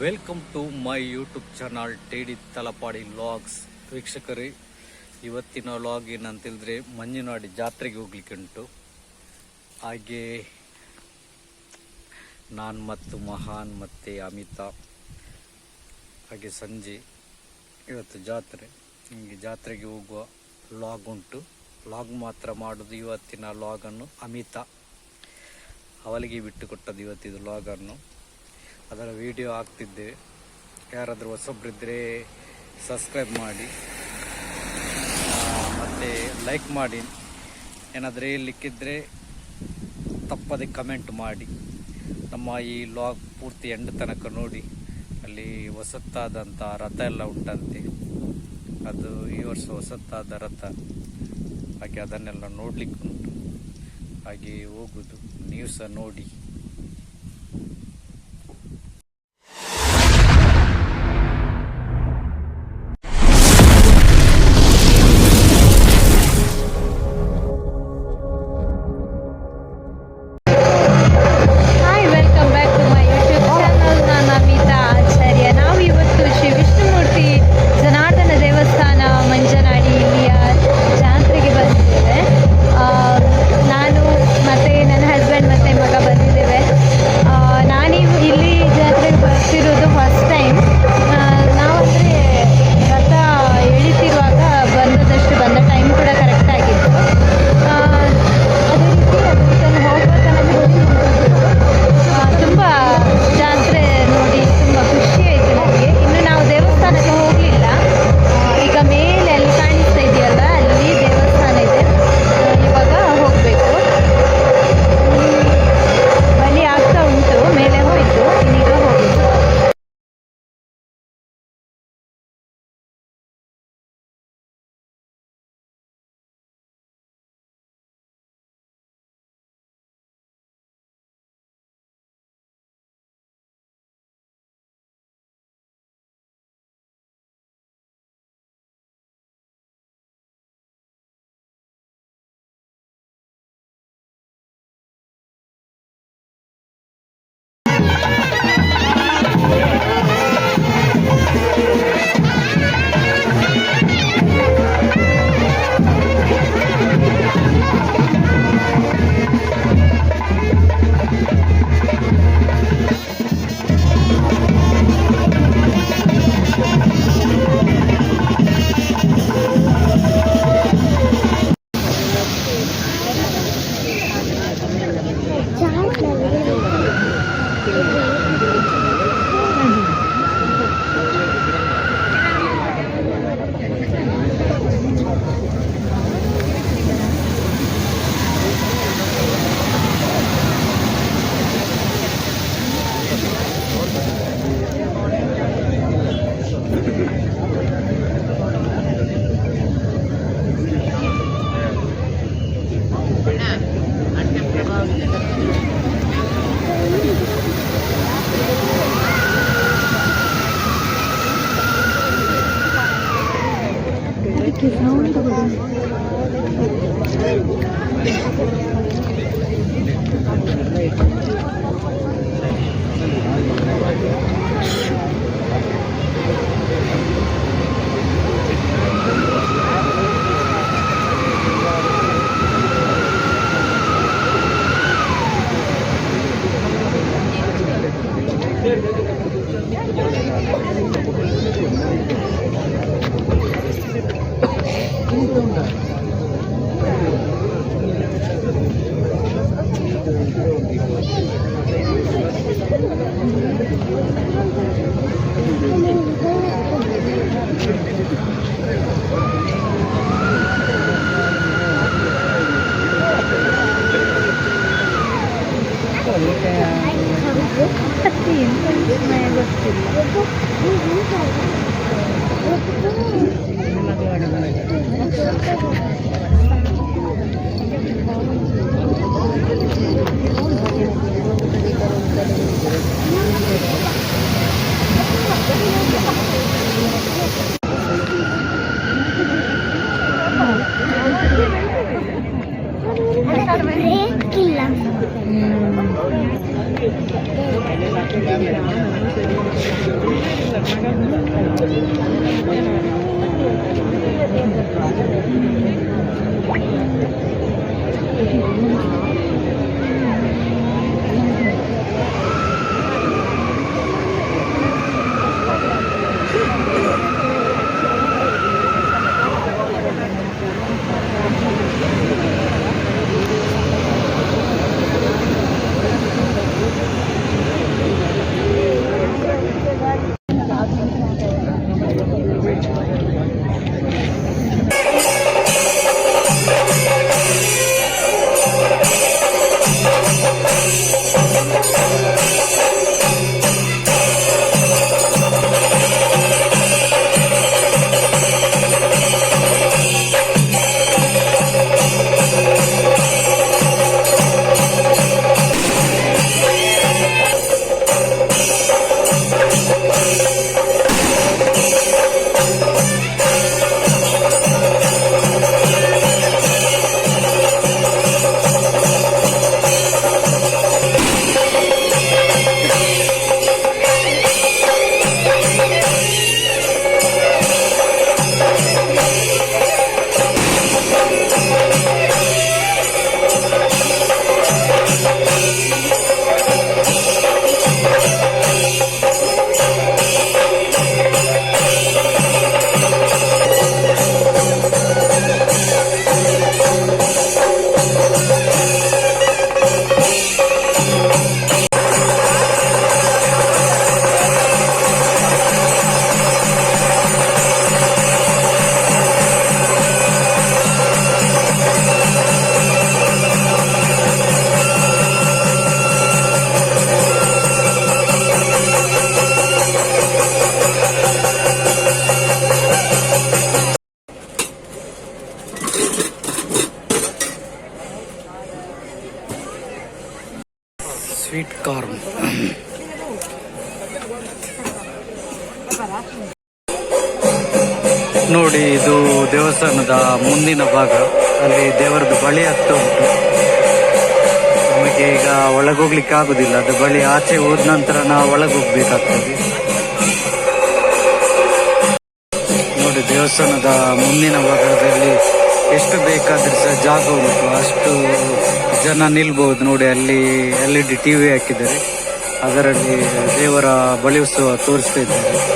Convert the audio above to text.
Welcome to my YouTube channel TD. Talapady vlogs. ವೀಕ್ಷಕರೇ, ಇವತ್ತಿನ vlog ಏನಂತೇಳಿದ್ರೆ ಮಂಜುನಾಡಿ ಜಾತ್ರೆಗೆ ಹೋಗ್ಲಿಕ್ಕೆ ಉಂಟು. ಹಾಗೆ ನಾನು ಮತ್ತು ಮಹಾನ್ ಮತ್ತು ಅಮಿತಾ ಹಾಗೆ ಸಂಜೆ ಇವತ್ತು ಜಾತ್ರೆ. ನಿಮಗೆ ಜಾತ್ರೆಗೆ ಹೋಗುವ ವ್ಲಾಗ್ ಉಂಟು. ವ್ಲಾಗ್ ಮಾತ್ರ ಮಾಡೋದು ಇವತ್ತಿನ ವ್ಲಾಗನ್ನು ಅಮಿತಾ ಅವಳಿಗೆ ಬಿಟ್ಟು ಕೊಟ್ಟದ್ದು ಇವತ್ತಿದು ವ್ಲಾಗನ್ನು. ಅದರ ವಿಡಿಯೋ ಹಾಕ್ತಿದ್ದೇವೆ. ಯಾರಾದರೂ ಹೊಸಬ್ರಿದ್ದರೆ ಸಬ್ಸ್ಕ್ರೈಬ್ ಮಾಡಿ ಮತ್ತು ಲೈಕ್ ಮಾಡಿ. ಏನಾದರೂ ಹೇಳಲಿಕ್ಕಿದ್ರೆ ತಪ್ಪದೆ ಕಮೆಂಟ್ ಮಾಡಿ. ನಮ್ಮ ಈ ವ್ಲಾಗ್ ಪೂರ್ತಿ ಎಂಡ್ ತನಕ ನೋಡಿ. ಅಲ್ಲಿ ಹೊಸತ್ತಾದಂಥ ರಥ ಎಲ್ಲ ಉಂಟಂತೆ. ಅದು ಈ ವರ್ಷ ಹೊಸತ್ತಾದ ರಥ. ಹಾಗೆ ಅದನ್ನೆಲ್ಲ ನೋಡಲಿಕ್ಕೆ ಉಂಟು. ಹಾಗೆ ಹೋಗುದು, ನೀವು ಸಹ ನೋಡಿ. Kill ಸ್ವೀಟ್ ಕಾರ್ನ್ ನೋಡಿ, ಇದು ದೇವಸ್ಥಾನದ ಮುಂದಿನ ಭಾಗ. ಅಲ್ಲಿ ದೇವರದ್ದು ಬಳಿ ಆಗ್ತಾ ಉಂಟು. ನಮಗೆ ಈಗ ಒಳಗೋಗ್ಲಿಕ್ಕೆ ಆಗುದಿಲ್ಲ. ಅದು ಬಳಿ ಆಚೆ ಹೋದ ನಂತರ ನಾವು ಒಳಗೋಗ್ಬೇಕಾಗ್ತದೆ. ನೋಡಿ, ದೇವಸ್ಥಾನದ ಮುಂದಿನ ಭಾಗದಲ್ಲಿ ಎಷ್ಟು ಬೇಕಾದ್ರೆ ಸಹ ಜಾಗ ಉಂಟು, ಅಷ್ಟು ಜನ ನಿಲ್ಬಹುದು. ನೋಡಿ, ಅಲ್ಲಿ LED TV ಹಾಕಿದ್ದಾರೆ, ಅದರಲ್ಲಿ ದೇವರ ಬಳಿ ಉತ್ಸವ ತೋರಿಸ್ತಾ ಇದ್ದಾರೆ.